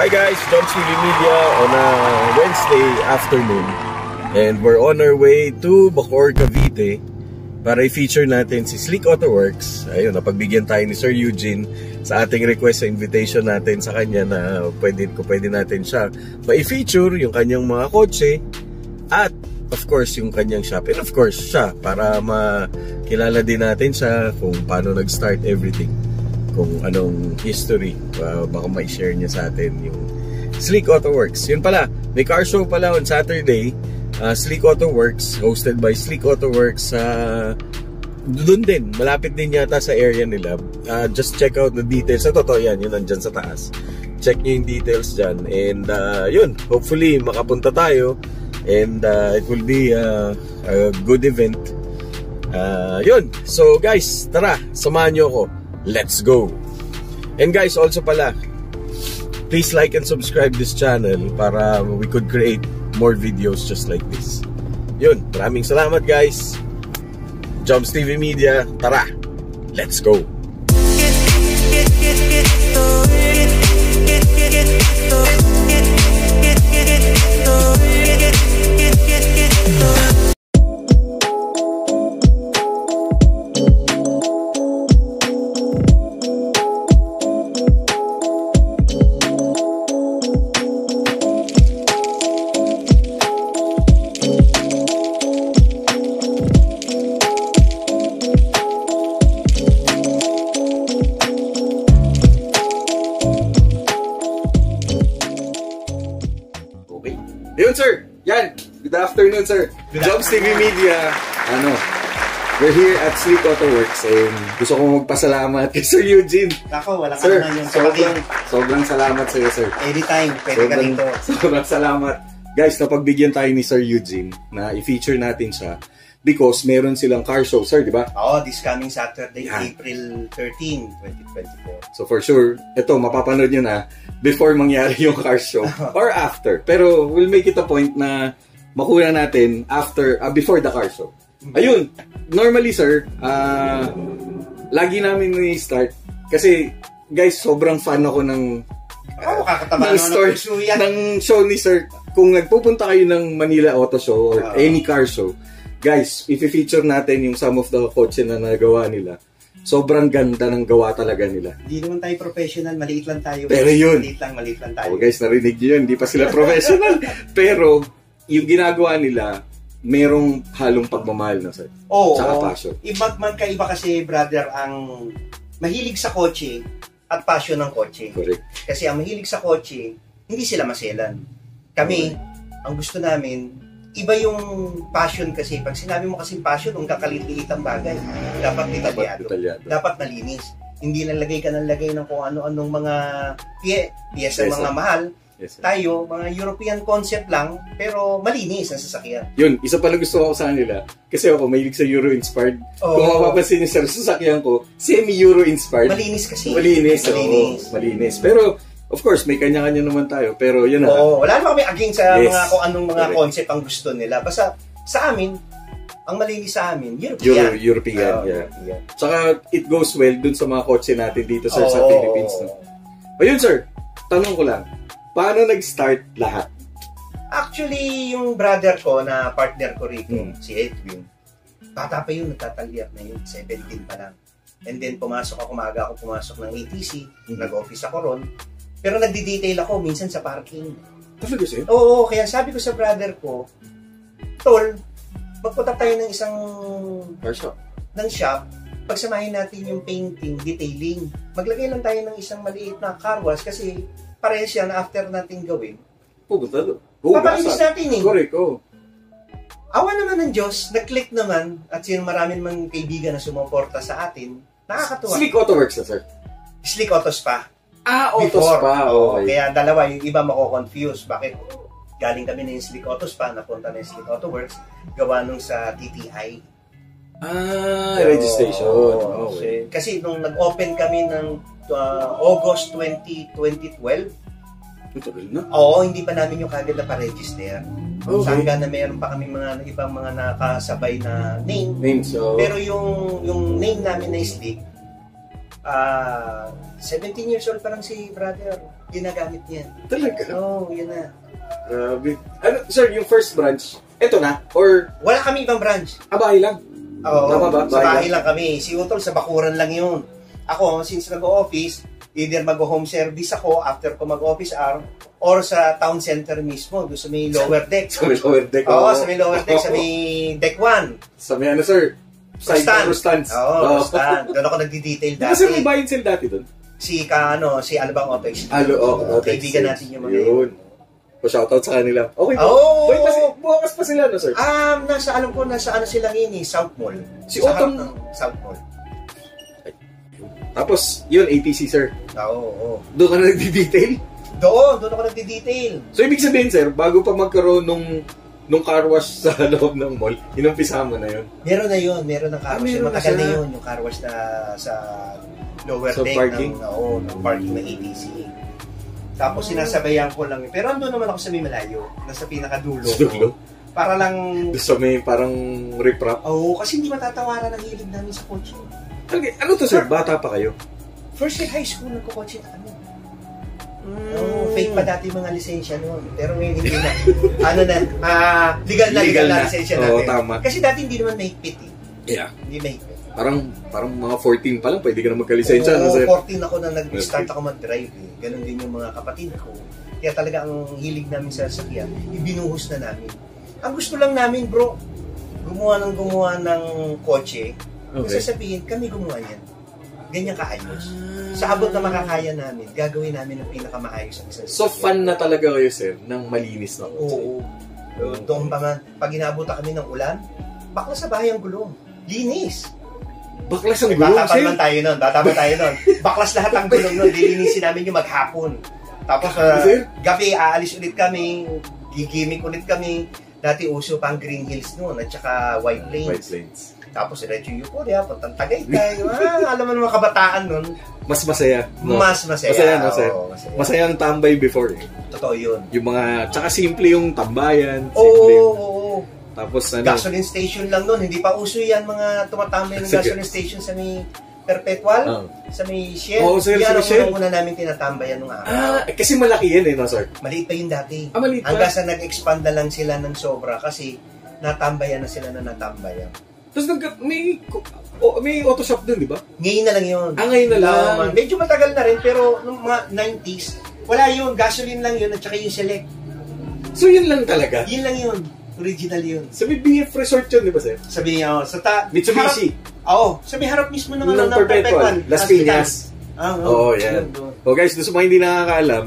Hi guys, Joms TV Media on a Wednesday afternoon. And we're on our way to Bacoor, Cavite para i-feature natin si Sleek Auto Works. Ayun, napagbigyan tayo ni Sir Eugene sa ating request sa invitation natin sa kanya na pwede natin siya ma-feature yung kanyang mga kotse at of course yung kanyang shop. And of course siya para makilala din natin siya kung paano nag-start everything, kung anong history, baka ma-share niya sa atin yung Sleek Auto Works. Yun pala, may car show pala on Saturday, Sleek Auto Works, hosted by Sleek Auto Works. Doon din, malapit din yata sa area nila. Just check out the details. Sa totoo yan, yun nandyan sa taas. Check nyo yung details dyan. And yun, hopefully makapunta tayo. And it will be a good event. Yun, so guys, tara, samahan nyo ako. Let's go! And guys, also pala, please like and subscribe this channel para we could create more videos just like this. Yun, maraming salamat guys. Joms TV Media, tara, let's go! Yun sir, yan, good afternoon sir. Joms TV Media, we're here at Sleek Auto Works and gusto kong magpasalamat kay Sir Eugene. Ako, wala ka sir, naman yung sobrang salamat sa iyo sir. Anytime, pwede ka dito. Sobrang salamat. Guys, napagbigyan tayo ni Sir Eugene na i-feature natin siya because meron silang car show sir, di ba? Oo, this coming Saturday, April 13, 2024. So for sure, ito, mapapanood nyo na before mangyari yung car show or after. Pero we'll make it a point na makuha natin after, before the car show. Ayun, normally sir, lagi namin ni-start kasi guys, sobrang fan ako ng story ng show ni sir. Kung nagpupunta kayo ng Manila Auto Show or any car show, guys, i-feature natin yung some of the kotse na nagawa nila. Sobrang ganda ng gawa talaga nila. Hindi naman tayo professional, maliit lang tayo. Pero yun. Maliit lang tayo. Oh, guys, narinig nyo yun, hindi pa sila professional. Pero, yung ginagawa nila, merong halong pagmamahal na sir. Oo. Tsaka passion. Magkaiba kasi, brother, ang mahilig sa kotse at passion ng kotse. Correct. Kasi ang mahilig sa kotse, hindi sila maselan. Kami, ang gusto namin, iba yung passion kasi. Pag sinabi mo kasi passion, ang kakaliit ang bagay. Dapat detalyado. Dapat malinis. Hindi nalagay ka ng lagay ng kung ano-anong mga piyesa mga mahal. Yes, tayo, mga European concept lang, pero malinis ang sasakyan. Yun, isa pala gusto ko sa kanila. Kasi ako, mahilig sa Euro-inspired. Kung mapapansin niyo sa sasakyan ko, semi-Euro-inspired. Malinis kasi. Malinis. Pero, of course, may kanya-kanya naman tayo, pero yun na. Oo, wala naman kami against sa mga kung anong mga concept ang gusto nila. Basta sa amin, ang malinis sa amin, European. European. Saka it goes well dun sa mga kotse natin dito sir sa Philippines. No? Ayun sir, tanong ko lang, paano nag-start lahat? Actually, yung brother ko na partner ko rito, si Edwin, bata pa yun, nagtataliap na yun, 17 pa lang. And then maaga ako pumasok ng ATC, nag-office ako ron. Pero nagdi-detail ako minsan sa parking. Talaga siya? Oo, kaya sabi ko sa brother ko, Tol, magpunta tayo ng isang shop, pagsamahin natin yung painting, detailing. Maglagay lang tayo ng isang maliit na car wash kasi parehas yan after natin gawin. Papalinis natin eh. Correct, Awa naman ng Diyos, nag-click naman at maraming mga kaibigan na sumuporta sa atin. Nakakatuwa. Sleek Auto Works na sir? Sleek Autos pa. Autos pa. Okay. Kaya dalawa, yung iba mako-confuse. Bakit galing kami na yung Sleek Autos pa, napunta na yung Sleek Auto Works, gawa nung sa TTI. Registration. Okay. Kasi nung nag-open kami ng August 2012, hindi pa namin yung kagad na pa-register. Sangga na meron pa kami mga ibang mga nakasabay na name. Pero yung name namin na Sleek, 17 years old pa lang si brother. ginagamit niyan. Talaga? Oo, yun na. Grabe. Ano, sir, yung first branch, eto na? Or, Wala kami ibang branch. bahay lang? Oo, Tama ba? sa bahay lang kami. Si Utol, sa Bakuran lang yun. Ako, since nag-office, either mag-home service ako after ko mag-office hour, or sa town center mismo, doon sa may lower deck. Sa may lower deck? Oo, sa may lower deck, sa may deck 1. Sa may ano, sir? Side stands. Oo, stand. Doon ako nagdi-detail dati. Kasi may buy and sell dati doon? Si Alabang Opex. Kaibigan natin yung mga yun. Shoutout sa kanila. Okay po. Oh! Wait, bukas pa sila, no, sir? Alam ko, nasa ano sila ngayon, South Mall. Si Sa Otong... harap ng South Mall. Tapos, yun, ATC, sir. Oo. Doon ka na nagdi-detail? Doon ako nagdi-detail. So, ibig sabihin, sir, bago pa magkaroon nung car wash sa loob ng mall, inumpisa mo na yun? Meron na yun. Meron ng car wash. Meron Matagal na na yun, yung car wash na sa lower so, deck parking? ng parking ng ATC. Tapos sinasabayan ko lang. Pero andun naman ako sa may malayo. Nasa pinakadulo. Sa dulo? Para lang... Sa may parang riprap? Oo, kasi hindi matatawaran ang hilig namin sa kotse. Okay, ano to, sir? Bata pa kayo? First year high school, nagkukotse na kami. Fake pa dati mga lisensya noon. Pero ngayon hindi na. Legal na lisensya natin. Oo, tama. Kasi dati hindi naman mahigpit eh. Yeah. Hindi mahigpit. Parang mga 14 pa lang, pwede ka na magkalisensya. Oo, sir? 14 ako na nag-start ako mag-drive eh. Ganon din yung mga kapatid ko. Kaya talaga ang hilig namin sa sasakyan, ibinuhos na namin. Ang gusto lang namin, bro, gumawa ng kotse. Okay. Sasabihin, kami gumawa yan. Ganyan kaayos. Sa abot na makakaya namin, gagawin namin ang pinakamaayos ang isang So, fun na talaga kayo, sir, ng malinis na kotse? Oo. Doon pa man, pag inabutan kami ng ulan, bakla sa bahay ang gulong. Linis. Baklas ang gulong, Bata pa tayo nun. Baklas lahat ang gulong nun. Lilinisin namin yung maghapon. Tapos, gabi, aalis ulit kami. Gigimik ulit kami. Dati uso pa ang Green Hills noon at saka White Plains. Tapos, diretso yung Euphoria, puntang Tagaytay. Alam mo naman kabataan nun. Mas masaya. No? Mas masaya. Masaya. Masaya ang tambay before eh. Totoo yun. Yung mga, tsaka simple yung tambayan. Oo. Tapos ano? Gasoline station lang nun. Hindi pa uso yan mga tumatambay ng gasoline station sa may Perpetual, sa may Shell. Oo, sir, yan sa ang una namin tinatambayan nung araw. Kasi malaki yan eh, no, sir? Maliit pa yun dati. Maliit pa. Hanggang sa nag-expand na lang sila ng sobra kasi natambayan na sila na natambayan. Tapos may auto shop dun, di ba? Ngayon na lang yun. Ngayon na lang. Medyo matagal na rin, pero nung mga 90s, wala yun. Gasoline lang yun at saka yung Select. So yun lang talaga? Yun lang yun. Original yun. Sa may BF Resort yun, di ba, sir? Sabi niya, Mitsubishi. Oo. Sa may harap mismo ng Perpetual. Las Piñas. Oo, yan. O guys, doon sa mga hindi nakakaalam,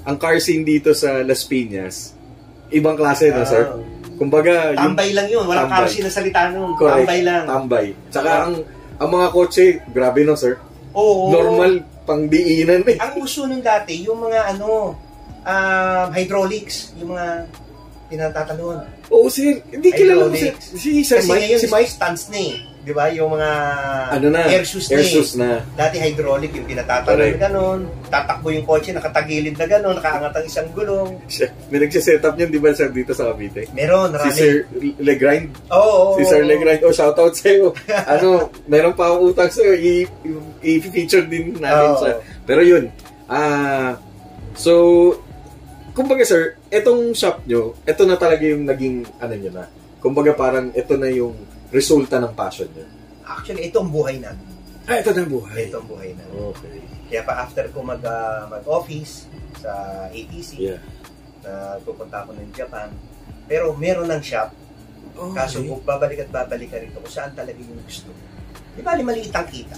ang car scene dito sa Las Piñas, ibang klase, no, sir? Kumbaga, tambay lang yun. Walang car scene na salita nun. Correct. Tambay lang. Tambay. Tsaka ang mga kotse, grabe, no, sir? Oo. Normal, pang-diinan eh. Ang uso nun dati, yung mga hydraulics, yung mga pinatatalon. Oo, sir. Hindi kilala mo si Sir Mike. Kasi ngayon, si Mike stands na eh. Di ba? Yung mga air shoes na. Dati hydraulic, yung pinatatalon na gano'n. Tatakbo yung kotse, nakatagilid na gano'n, nakaangat ang isang gulong. May nagsiset-up yun, di ba, sir, dito sa Cavite? Meron, marami. Si Sir Legrind? Oo. Si Sir Legrind. Shoutout sa'yo. Meron pa akong utang sa'yo. I-feature din natin siya. Pero yun. So, kumbaga, sir, etong shop nyo, ito na talaga yung naging, nyo na. Kumbaga, parang ito na yung resulta ng passion nyo. Actually, ito ang buhay namin. Ito na ang buhay. Ito ang buhay namin. Okay. Kaya pa after ko mag-office sa ATC, pupunta ako ng Japan. Pero meron ng shop. Okay. Kaso kung babalik ka rito kung saan talaga yung gusto. Di ba, maliit ang kita.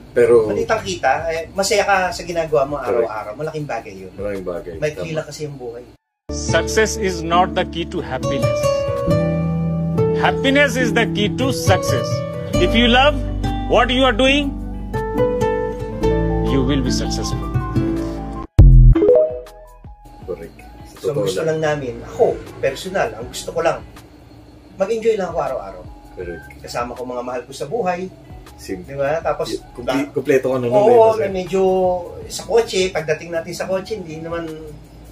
Pero maliit ang kita, masaya ka sa ginagawa mo araw-araw. Malaking bagay yun. Malaking bagay. May kila kasi yung buhay. Success is not the key to happiness. Happiness is the key to success. If you love what you are doing, you will be successful. Correct. So gusto lang namin, ako, personal, ang gusto ko lang, mag-enjoy lang ako araw-araw. Correct. Kasama ko mga mahal ko sa buhay. Di ba? Tapos, kumpleto ka na nun. Oo, medyo sa kotse, pagdating natin sa kotse, hindi naman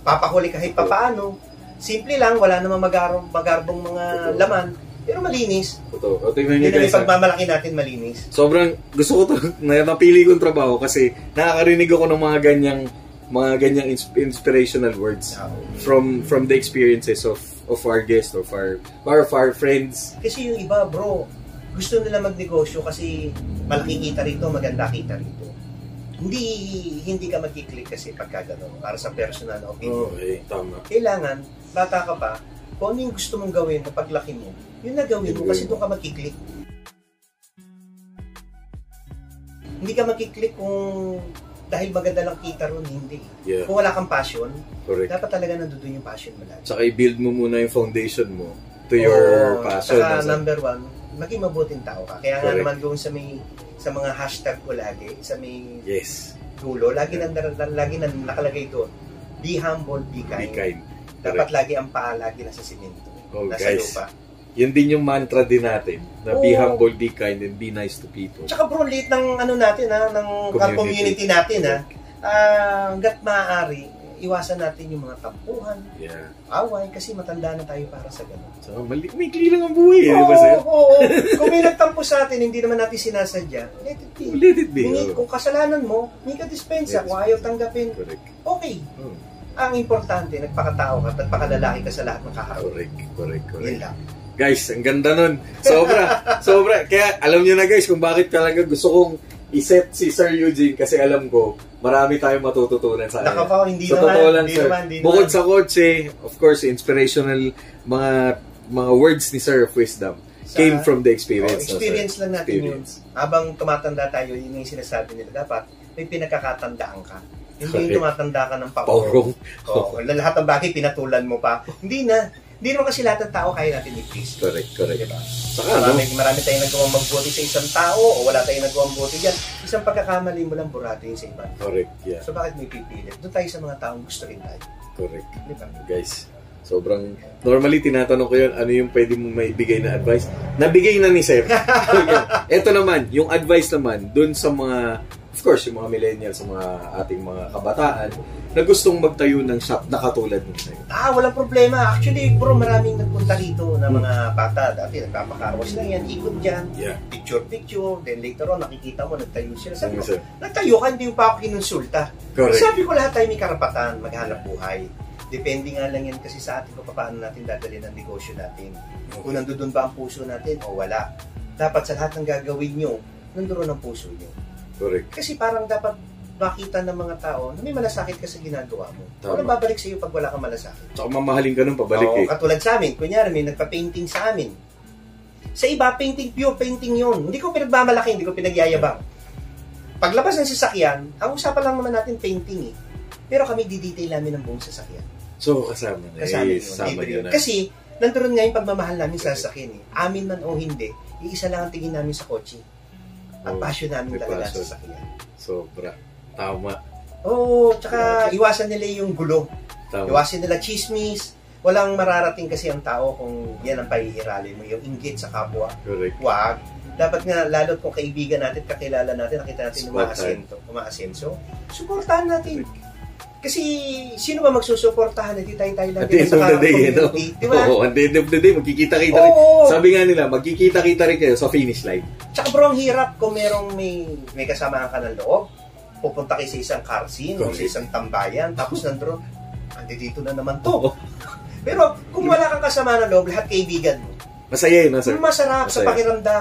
papahuli kahit papaano. Simple lang, wala namang magarbong mga laman. Pero malinis. Totoo. Tingnan niyo guys. Pagmamalaki natin malinis. Sobrang gusto ko to. Napili kong trabaho kasi nakakarinig ako ng mga ganyang mga ganyang inspirational words from the experiences of our guests, of our friends. Kasi yung iba, bro, gusto nila magnegosyo kasi malaki kita rito, maganda kita rito. Hindi ka magkiklik kasi pagka gano'n, para sa personal opinion. Okay, tama. Kailangan, bata ka pa, kung ano yung gusto mong gawin na paglaki mo, yun na gawin mo kasi doon ka magkiklik. Hindi ka magkiklik kung dahil maganda lang kita ron, hindi. Yeah. Kung wala kang passion, correct, dapat talaga nandun yung passion mo lang. Saka i-build mo muna yung foundation mo to your passion. Saka number one, maging mabuting tao ka. Kaya nga naman doon sa mga hashtag ko lagi, sa may dulo, lagi na nakalagay doon, be humble, be kind. Dapat lagi ang paa, lagi nasa simento. Nasa lupa. Yun din yung mantra din natin, na be humble, be kind, and be nice to people. Tsaka bro, late ng natin ng community natin hanggat maaari, iwasan natin yung mga tampuhan, away, kasi matanda na tayo para sa gano'n. So, maikli lang ang buhay. Oo. Kung may nagtampo sa atin, hindi naman natin sinasadya, let it be. Let it be. Kung kasalanan mo, may ka dispensa. Kung ayaw tanggapin, okay. Ang importante, nagpakatao ka, nagpakalalaki ka sa lahat ng kaharap. Correct. Yun lang. Guys, ang ganda nun. Sobra. Kaya alam nyo na guys kung bakit talaga gusto kong iset si Sir Eugene, kasi alam ko marami tayong matututunan sa kanya. Hindi naman. Bukod sa kotse, of course, inspirational mga words ni Sir of Wisdom came from the experience. Experience lang natin yun. Habang tumatanda tayo, yun yung sinasabi nila, dapat may pinagkakatandaan ka. Hindi yung tumatanda ka ng paurong. Lahat ng bagay pinatulan mo pa. Hindi naman kasi lahat ng tao kaya natin i-please. Correct. Diba? Saka, marami tayong nagawang magbuti sa isang tao o wala tayong nagawang buti dyan. Isang pagkakamali mo lang, burado yun sa iba. Correct, yeah. So bakit may pipilit? Doon tayo sa mga taong gusto rin tayo. Correct. Diba? Guys, sobrang, normally tinatanong ko yun, ano yung pwede mong maibigay na advice? Nabigay na ni Sir. Ito naman, yung advice naman, dun sa mga, of course, yung mga millennials, sa mga ating mga kabataan, na gustong magtayo ng shop na katulad mo sa'yo. Walang problema. Actually, bro, maraming nagpunta rito na mga bata. Dati, nagpapakarwas lang yan. Ikot dyan. Yeah. Picture. Then later on, nakikita mo, nagtayo sila. Sabi ko, nagtayo ka, hindi mo pa ako kinonsulta. Correct. Sabi ko, lahat tayo may karapatan, maghanap buhay. Depende nga lang yan kasi sa atin kung paano natin dadalhin ang negosyo natin. Kung nandoon ba ang puso natin o wala. Dapat sa lahat ng gagawin nyo, nandoon ang puso nyo. Correct. Kasi parang dapat makita ng mga tao na may malasakit ka sa ginagawa mo. Tama. Walang babalik sa iyo pag wala kang malasakit. Saka mamahalin ka nun pabalik Katulad sa amin, kunyari may nagpa-painting sa amin. Sa iba, pure painting yun. Hindi ko pinagmamalaki, hindi ko pinagyayabang. Paglabas ng sasakyan, ang usapan lang naman natin painting Pero kami didetail namin ang buong sasakyan. So, kasama na. Kasama yun. Kasi, nandoon nga yung pagmamahal namin sa sasakyan Amin man o hindi, iisa lang ang tingin namin sa kotse. Ang passion namin talaga sa sasakyan. Sobra. Tama. Tsaka iwasan nila yung gulo. Tama. Iwasan nila chismis. Walang mararating kasi ang tao kung yan ang pahihirali mo, yung inggit sa kapwa. Correct. Wag. Dapat nga, lalo kung kaibigan natin, kakilala natin, nakita natin umaasenso, suportahan natin. Kasi, sino ba magsusuportahan? Hindi tayo lang din sa community. Diba? At the end of the day, magkikita-kita rin. Sabi nga nila, magkikita-kita rin kayo sa finish line. Tsaka bro, ang hirap kung may kasamahan ka ng loob, pupunta kayo sa isang car scene o sa isang tambayan, tapos nandun, dito na naman to. Pero kung wala kang kasama ng loob, lahat kaibigan mo. Masaya yun, sir. Masarap sa pakiramdam.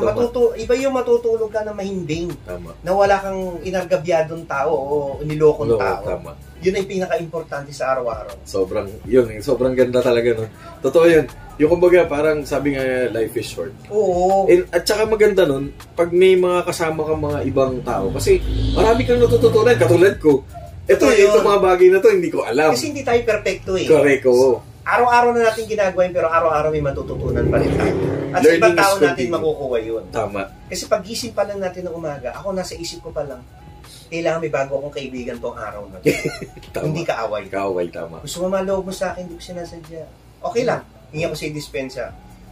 Iba yung matutulog ka na mahimbing. Tama. Na wala kang inargabyadong tao o nilokong tao. Tama. Yun ang pinaka-importante sa araw-araw. Sobrang ganda talaga, no? Totoo yun. Yung kumbaga, parang sabi nga, life is short. Oo. At saka maganda nun, pag may mga kasama kang mga ibang tao, kasi marami kang natututunan, katulad ko. Ito mga bagay na to, hindi ko alam. Kasi hindi tayo perfecto Correct, oo. Araw-araw na natin ginagawa yun, pero araw-araw may matututunan pa rin tayo. At sa ibang tao natin makukuha yun. Tama. Kasi pag gising pa lang natin ng umaga, ako nasa isip ko pa lang, kailangan may bago akong kaibigan tong araw na. Hindi kaaway. Kaaway, tama. Gusto mo maloob mo sa akin, hindi ko sinasadya. Okay lang. Hingi ako sa dispensa.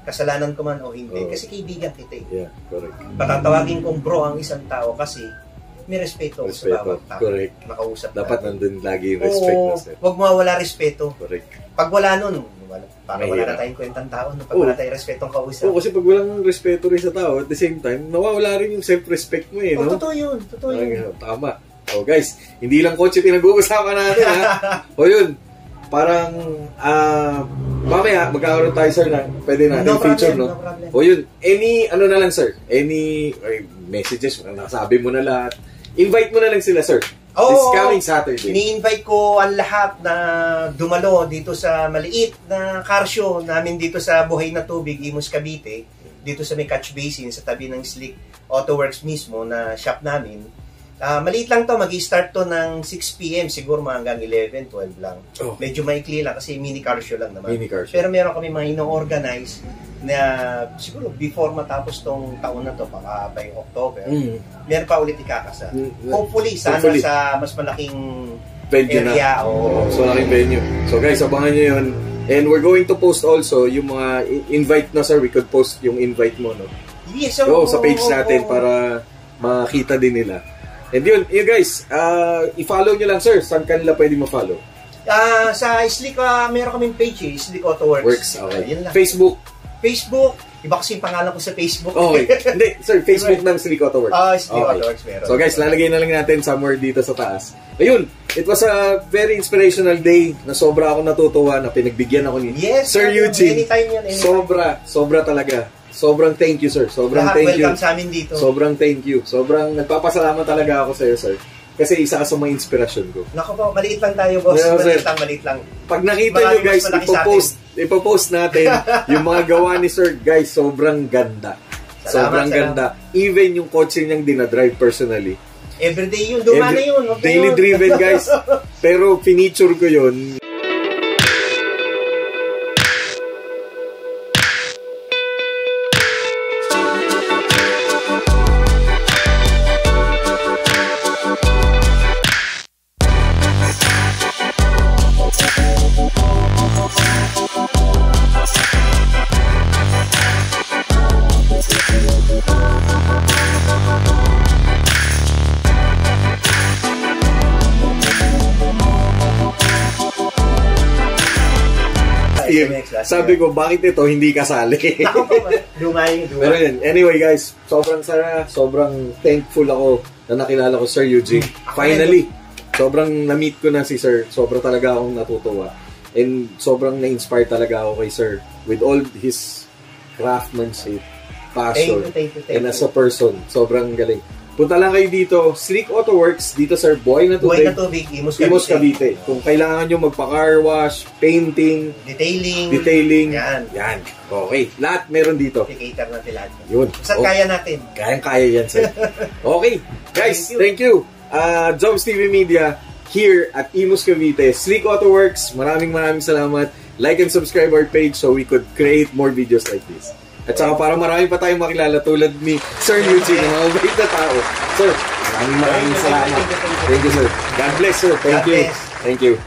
Kasalanan ko man o hindi. Kasi kaibigan kita Yeah, correct. Patatawagin kong bro ang isang tao kasi may respeto sa bawat tao. Correct. Makausap dapat nandun lagi yung respect na sir. Huwag mawawala respeto. Correct. Pag wala nun, parang wala na tayong kwentang tao. Pag wala tayong respetong kausap. Kasi pag walang respeto rin sa tao, at the same time, nawawala rin yung self-respect mo no? Totoo yun. Tama. So guys, hindi lang kotse pinag-uusapan natin ha. O yun, parang mamaya magkakaroon tayo sir na pwede natin feature, no? O yun, any ano na lang sir, any messages, nasabi mo na lahat. Invite mo na lang sila sir. This coming Saturday. Ini-invite ko ang lahat na dumalo dito sa maliit na car show namin dito sa Buhay na Tubig, Imus, Cavite. Dito sa may catch basin sa tabi ng Slick Auto Works mismo na shop namin. Maliit lang to, mag-i-start to ng 6 PM siguro hanggang 11, 12 lang. Medyo maikli lang kasi mini car show lang naman. Pero meron kami mga ino-organize na siguro before matapos tong taon na to, baka by October, meron pa ulit ikakasa. Hopefully, sana sa mas malaking venue area. So, malaking venue. So guys, abangan nyo yun. And we're going to post also yung mga invite na sir, we could post yung invite mo, no? Yes, sa page natin para makita din nila. And yun guys, i-follow nyo lang sir, saan kanila pwede ma-follow? Sa Slick, meron kaming page Slick Auto Works. Okay. Yun lang. Facebook, iba kasi yung pangalan ko sa Facebook. Okay. Hindi, sir, Facebook ng Slick Auto Works. Slick Auto Works meron. So guys, lalagay na lang natin somewhere dito sa taas. Ayun, it was a very inspirational day na sobra ako natutuwa na pinagbigyan ako ni Sir Eugene. Anytime yan. Sobra talaga. Sobrang thank you, sir. Thank you. Welcome sa amin dito. Sobrang thank you. Sobrang nagpapasalamat talaga ako sa iyo, sir. Kasi isa ka sa mga inspirasyon ko. Naku po, maliit lang tayo, boss. Maliit lang. Pag nakita nyo, guys, ipopost natin yung mga gawa ni sir. Guys, sobrang ganda. Sobrang ganda. Even yung kotse niyang dinadrive personally. Everyday yun. Duma na yun. Daily driven, guys. Pero finiture ko yun. Sabi ko, bakit ito hindi kasali? Dumay. Pero yun, anyway guys, sobrang thankful ako na nakilala ko Sir Eugene. Finally, sobrang na-meet ko na si Sir. Sobrang talaga akong natutuwa. And sobrang na-inspire talaga ako kay Sir with all his craftsmanship, passion, thank you. And as a person, sobrang galing. Punta lang kayo dito, Slick Auto Works, dito sa Buhay na Tubig, Imus, Cavite. Kung kailangan nyo magpa-car wash, painting, detailing. Yan. Okay, lahat meron dito. I-cater natin lahat. Yun. Saan kaya natin? Kaya yan, sir. Okay, guys, thank you. Jobs TV Media, here at Imus, Cavite. Slick Auto Works, maraming salamat. Like and subscribe our page so we could create more videos like this. At saka para marami pa tayong makilala tulad ni Sir Eugene, ng mga mabait na tao. Sir, maraming salamat. Thank you, sir. God bless, sir. Thank you.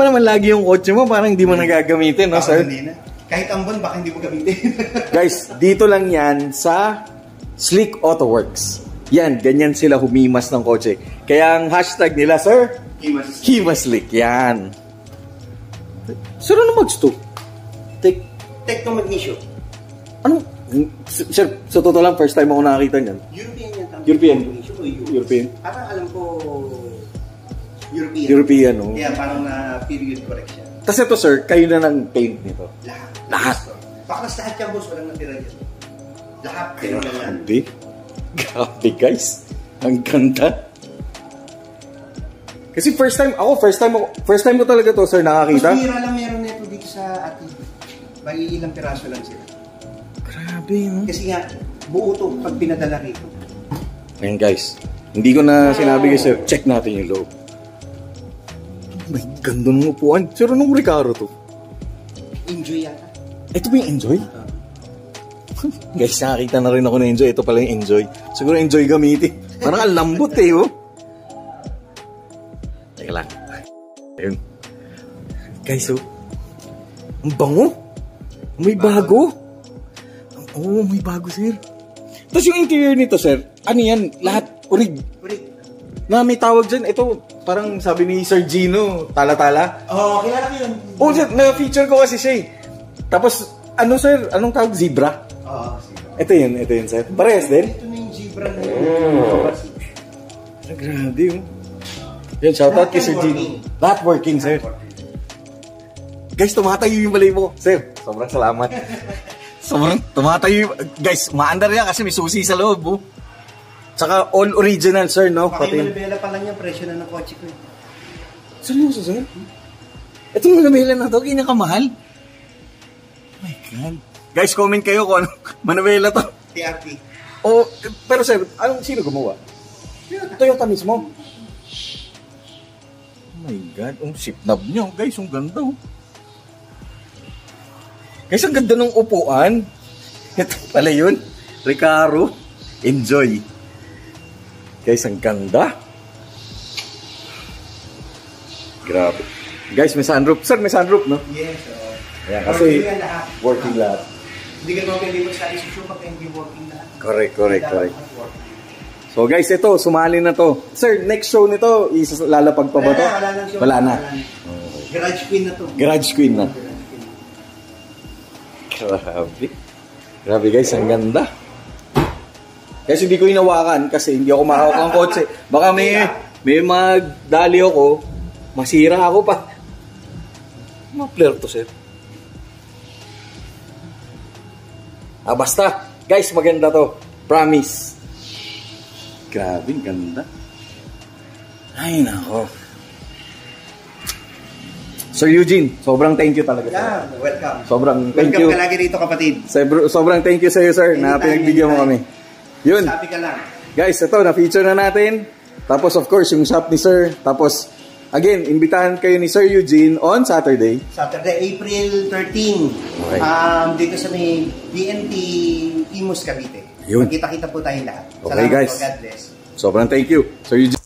pa naman lagi yung kotse mo, parang hindi mo nagagamitin, no, sir? Hindi na. Kahit ambon, baka hindi mo gamitin. Guys, dito lang yan sa Slick Auto Works. Yan, ganyan sila humimas ng kotse. Kaya ang hashtag nila, sir, Himaslick. Yan. Sir, ano mag-sto? Techno Magnesium. Ano? Sir, sa totoo lang, first time ako nakakita niyan. European yan. European? European. Parang alam ko, European. European, no? Kaya parang na period correction. Tapos ito, sir, kayo na ng paint nito. Lahat. Baka lahat yung boss, walang natira dyan. Lahat. Grabe. Grabe, guys. Ang ganda. Kasi first time ko talaga to, sir, nakakita. Mas bira lang meron nito dito sa atin. May ilang piraso lang sila. Grabe, no? Kasi nga, buo to pag pinadala rito. Ayan, guys. Hindi ko na sinabi kasi, check natin yung loob. May ganda ng upuan. Sir, anong Recaro to? Enjoy yata. Ito ba yung Enjoy? Guys, nakakita na rin ako na Enjoy. Ito pala yung Enjoy. Siguro Enjoy gamitin. Parang ang lambot eh, oh. Teka lang. Ayun. Guys, oh. Ang bango. May bago. Oo, may bago, sir. Tapos yung interior nito, sir, ano yan? Lahat urig. Na may tawag dyan. Ito, parang sabi ni Sir Gino, tala-tala. Oo, kilala ko yun. Oo, sir, na-feature ko kasi siya eh. Tapos, ano sir, anong tawag? Zebra? Oo, zebra. Ito yun, sir. Parehas din? Ito na yung zebra na yun. Grabe yun. Yan, shoutout kay Sir Gino. Lahat working, sir. Guys, tumatayo yung balay mo. Sir, sobrang salamat. Sobrang tumatayo yung... Guys, maandar yan kasi may susi sa loob, oh. Tsaka all original, sir, no? Pakimalabela pa lang yung presyo na ng kotse ko. Seryoso, sir? Ito yung Manabela na to, kinakamahal. Oh my God. Guys, comment kayo kung anong Manabela to. TRT. Oh, pero sir, sino gumawa? Toyota mismo. Oh my God, ang sipnab nyo. Guys, ang ganda, oh. Guys, ang ganda ng upuan. Ito pala yun. Recaro. Enjoy. Guys, ang ganda. Grabe. Guys, may sunroof. Sir, may sunroof, no? Yes. Ayan, kasi working lahat. Hindi ka naman pwede magsabi sa show pag hindi working lahat. Correct. So guys, ito, sumali na to. Sir, next show nito, lalapag pa ba to? Wala na. Garage Queen na to. Garage Queen na. Grabe guys, ang ganda. Kasi hindi ko hinawakan kasi hindi ako mahawak ng kotse. Baka may magdali ako, masira ako pa. Ma-flare to, sir. Basta. Guys, maganda to. Promise. Grabe, ganda. Ay, nako. Sir Eugene, sobrang thank you talaga. Yeah, welcome. Sobrang thank you. Welcome ka lagi dito, kapatid. Sobrang thank you sa iyo, sir, na pinagbigyan mo kami. Yun. Sabi ka lang. Guys, ito, na-feature na natin. Tapos, of course, yung shop ni sir. Tapos, again, imbitahan kayo ni Sir Eugene on Saturday, April 13. Okay. Dito sa may BNT Imus, Cavite. Yun. Kita-kita po tayong lahat. Okay, Salamat guys. po. God bless. Sobrang thank you, Sir Eugene.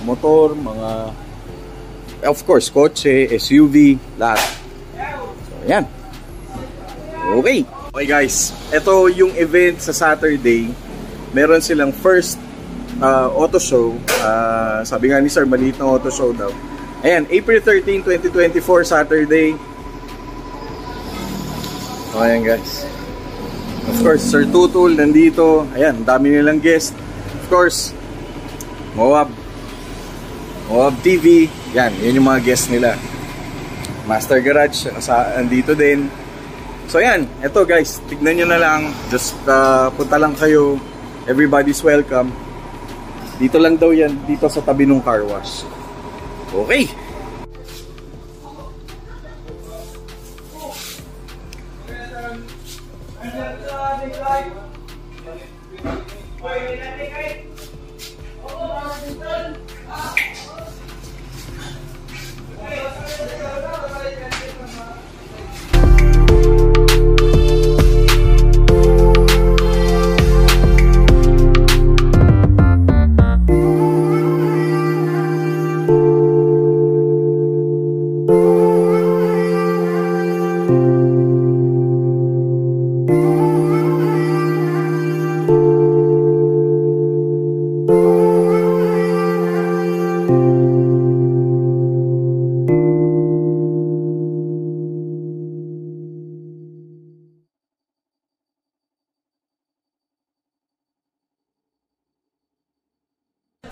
motor, mga of course, kotse, SUV, lahat. So, ayan. Okay. Okay guys, ito yung event sa Saturday. Meron silang first auto show. Sabi nga ni Sir, maliit na auto show daw. Ayan, April 13, 2024, Saturday. So, ayan guys. Of course, Sir Tutul nandito. Ayan, dami nilang guest. Of course, Moab TV. Yan, yun yung mga guest nila. Master Garage, andito din. So yan, eto guys, tignan nyo na lang. Just punta lang kayo. Everybody's welcome. Dito lang daw yan, dito sa tabi ng car wash. Okay.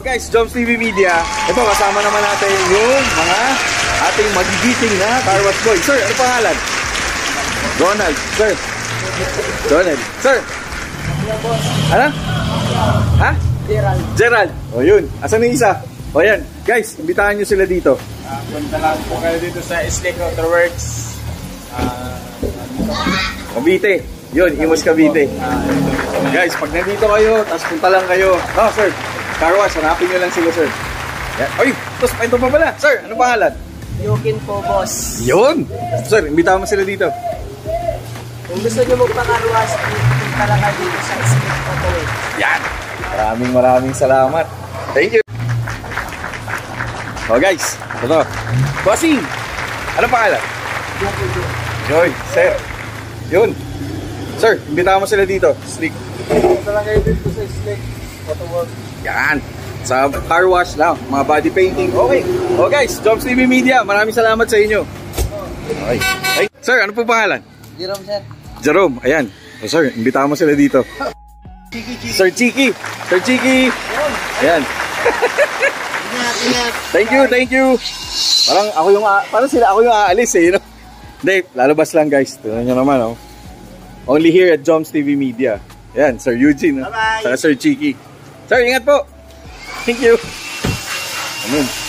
Guys, Joms TV Media. Ito, kasama naman natin yung mga ating magigiting na car wash boy. Sir, ano pangalan? Ronald. Sir. Ronald. Sir. Ano? Ha? Gerald. O yun. Asan yung isa? O yan. Guys, imbitahan nyo sila dito. Punta lang po kayo dito sa Slick Auto Works. Cavite. Yun, Imus Cavite. Guys, pag nandito kayo, tapos punta lang kayo. Oh, sir. Car wash, hanapin nyo lang sila, sir. Yan. Oy, tapos ito pa pala. Sir, ano pangalan? Yukin po, boss. Yun. Sir, imbitahan mo sila dito. Kung gusto nyo magpa-car wash, punta lang kayo dito sa Slick Auto Works. Yan. Maraming salamat. Thank you. Oh guys, ito. Bossing, ano pangalan? Joy, sir. Yun. Sir, imbitahan mo sila dito. Slick. Punta lang kayo dito sa Slick Auto Works. Yan. Sa car wash lang, mga body painting. Okay. Oh guys, Joms TV Media, maraming salamat sa inyo. Okay. Hey, sir, ano po pangalan? Jerome, sir. Jerome, ayan. So, sir, imbitahan mo sila dito. Sir Chiki. Sir Chiki. Ayan. Thank you. Parang ako yung aalis eh, you know? Hindi, lalabas lang guys. Tignan nyo naman, oh. Only here at Joms TV Media. Ayan, Sir Eugene. Bye-bye. Saka Sir Chiki. Sir, ingat po. Thank you. Amen.